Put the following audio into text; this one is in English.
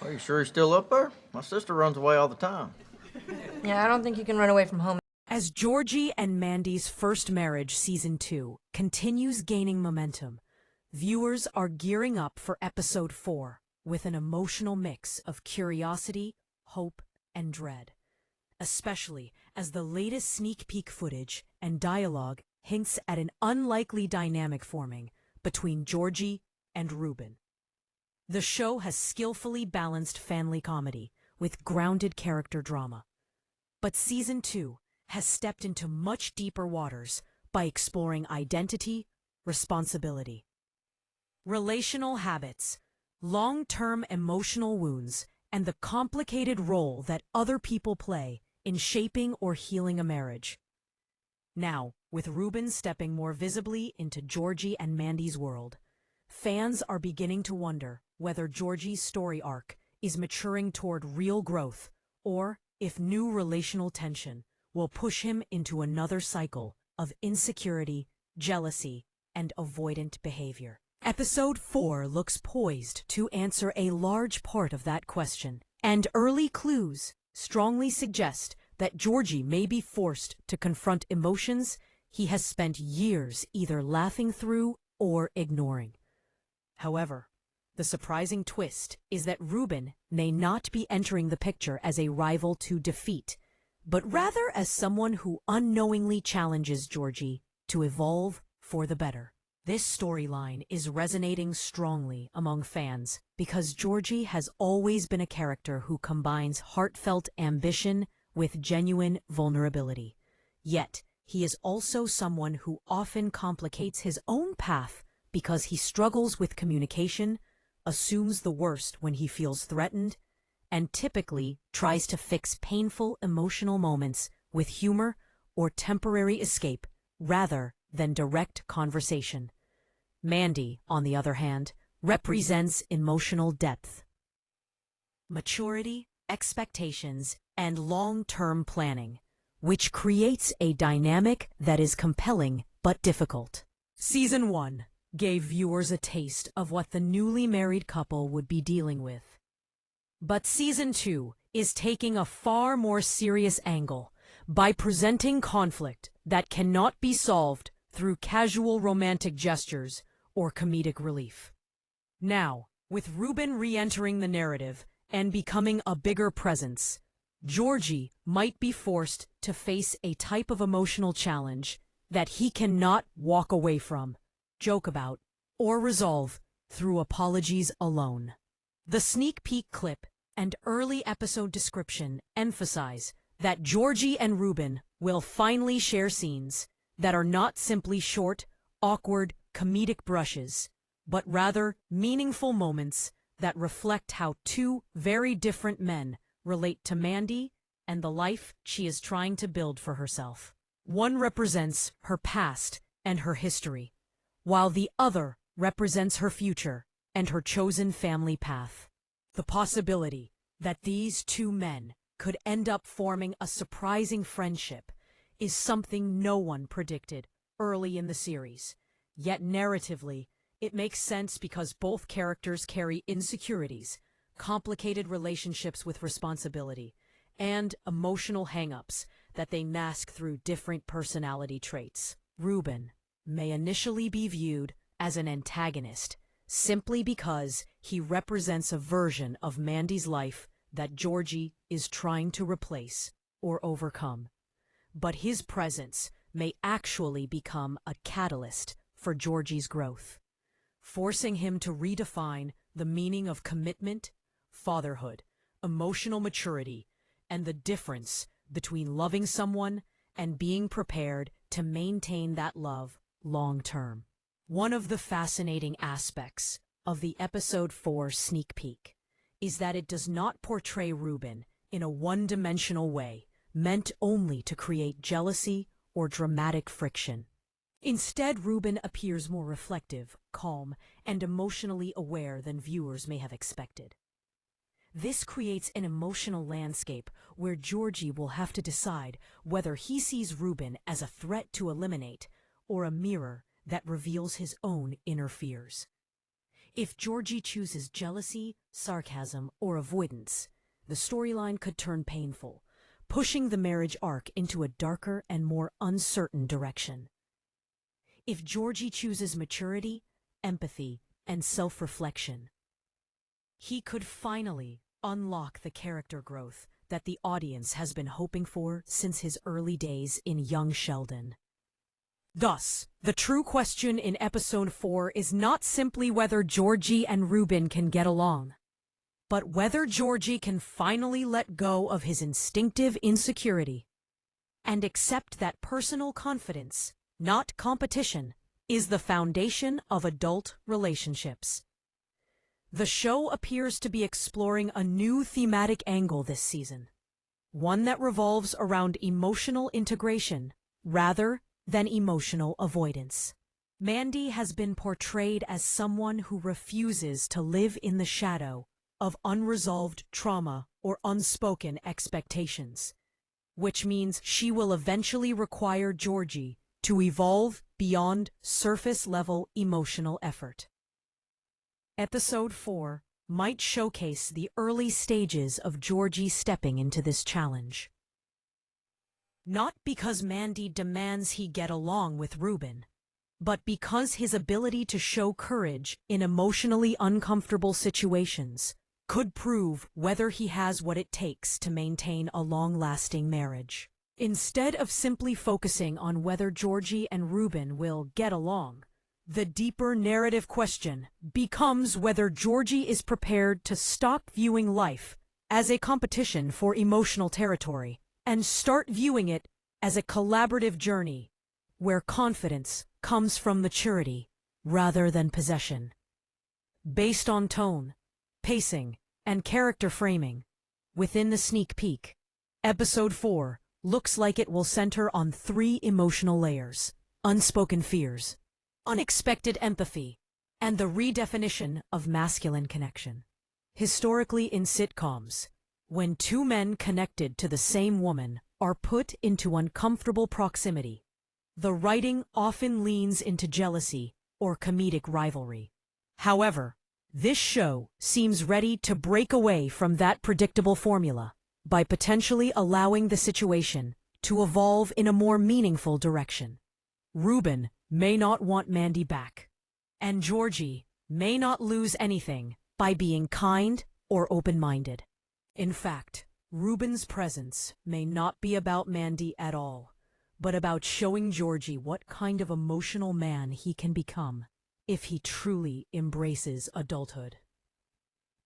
Are you sure he's still up there? My sister runs away all the time. Yeah, I don't think you can run away from home. As Georgie and Mandy's First Marriage Season 2 continues gaining momentum, viewers are gearing up for Episode 4 with an emotional mix of curiosity, hope, and dread, especially as the latest sneak peek footage and dialogue hints at an unlikely dynamic forming between Georgie and Reuben. The show has skillfully balanced family comedy with grounded character drama. But Season 2 has stepped into much deeper waters by exploring identity, responsibility, relational habits, long-term emotional wounds, and the complicated role that other people play in shaping or healing a marriage. Now, with Reuben stepping more visibly into Georgie and Mandy's world, fans are beginning to wonder whether Georgie's story arc is maturing toward real growth or if new relational tension will push him into another cycle of insecurity, jealousy, and avoidant behavior. Episode 4 looks poised to answer a large part of that question, and early clues strongly suggest that Georgie may be forced to confront emotions he has spent years either laughing through or ignoring. However, the surprising twist is that Reuben may not be entering the picture as a rival to defeat, but rather as someone who unknowingly challenges Georgie to evolve for the better. This storyline is resonating strongly among fans because Georgie has always been a character who combines heartfelt ambition with genuine vulnerability. Yet, he is also someone who often complicates his own path because he struggles with communication, assumes the worst when he feels threatened, and typically tries to fix painful emotional moments with humor or temporary escape rather than direct conversation. Mandy, on the other hand, represents emotional depth, maturity, expectations, and long-term planning, which creates a dynamic that is compelling but difficult. Season 1 gave viewers a taste of what the newly married couple would be dealing with. But Season 2 is taking a far more serious angle by presenting conflict that cannot be solved through casual romantic gestures or comedic relief. Now, with Reuben re-entering the narrative and becoming a bigger presence, Georgie might be forced to face a type of emotional challenge that he cannot walk away from, joke about, or resolve through apologies alone. The sneak peek clip and early episode description emphasize that Georgie and Reuben will finally share scenes that are not simply short, awkward, comedic brushes, but rather meaningful moments that reflect how two very different men relate to Mandy and the life she is trying to build for herself. One represents her past and her history, while the other represents her future and her chosen family path. The possibility that these two men could end up forming a surprising friendship is something no one predicted early in the series. Yet narratively, it makes sense because both characters carry insecurities, complicated relationships with responsibility, and emotional hang-ups that they mask through different personality traits. Reuben may initially be viewed as an antagonist simply because he represents a version of Mandy's life that Georgie is trying to replace or overcome. But his presence may actually become a catalyst for Georgie's growth, forcing him to redefine the meaning of commitment, fatherhood, emotional maturity, and the difference between loving someone and being prepared to maintain that love long-term. One of the fascinating aspects of the Episode 4 sneak peek is that it does not portray Reuben in a one-dimensional way meant only to create jealousy or dramatic friction. Instead, Reuben appears more reflective, calm, and emotionally aware than viewers may have expected. This creates an emotional landscape where Georgie will have to decide whether he sees Reuben as a threat to eliminate or a mirror that reveals his own inner fears. If Georgie chooses jealousy, sarcasm, or avoidance, the storyline could turn painful, pushing the marriage arc into a darker and more uncertain direction. If Georgie chooses maturity, empathy, and self-reflection, he could finally unlock the character growth that the audience has been hoping for since his early days in young Sheldon. Thus, the true question in episode 4 is not simply whether Georgie and Rueben can get along, but whether Georgie can finally let go of his instinctive insecurity and accept that personal confidence, not competition, is the foundation of adult relationships. The show appears to be exploring a new thematic angle this season, one that revolves around emotional integration rather than emotional avoidance. Mandy has been portrayed as someone who refuses to live in the shadow of unresolved trauma or unspoken expectations, which means she will eventually require Georgie to evolve beyond surface-level emotional effort. Episode 4 might showcase the early stages of Georgie stepping into this challenge. Not because Mandy demands he get along with Reuben, but because his ability to show courage in emotionally uncomfortable situations could prove whether he has what it takes to maintain a long-lasting marriage. Instead of simply focusing on whether Georgie and Reuben will get along, the deeper narrative question becomes whether Georgie is prepared to stop viewing life as a competition for emotional territory and start viewing it as a collaborative journey where confidence comes from maturity rather than possession. Based on tone, pacing, and character framing, within the sneak peek, Episode 4 looks like it will center on 3 emotional layers: unspoken fears, unexpected empathy, and the redefinition of masculine connection. Historically in sitcoms, when 2 men connected to the same woman are put into uncomfortable proximity, the writing often leans into jealousy or comedic rivalry. However, this show seems ready to break away from that predictable formula by potentially allowing the situation to evolve in a more meaningful direction. Reuben may not want Mandy back, and Georgie may not lose anything by being kind or open-minded. In fact, Reuben's presence may not be about Mandy at all, but about showing Georgie what kind of emotional man he can become if he truly embraces adulthood.